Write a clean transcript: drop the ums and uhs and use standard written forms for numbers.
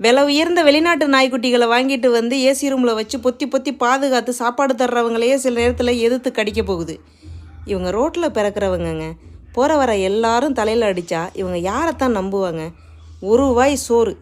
விலை உயர்ந்த வெளிநாட்டு நாய்க்குட்டிகளை வாங்கிட்டு வந்து ஏசி ரூமில் வச்சு பொத்தி பொத்தி பாதுகாத்து சாப்பாடு தர்றவங்களையே சில நேரத்தில் எதிர்த்து கடிக்க போகுது. இவங்க ரோட்டில் பிறக்கிறவங்கங்க. போகிற வர எல்லாரும் தலையில் அடித்தா இவங்க யாரைத்தான் நம்புவாங்க? ஒரு வாய் சோறு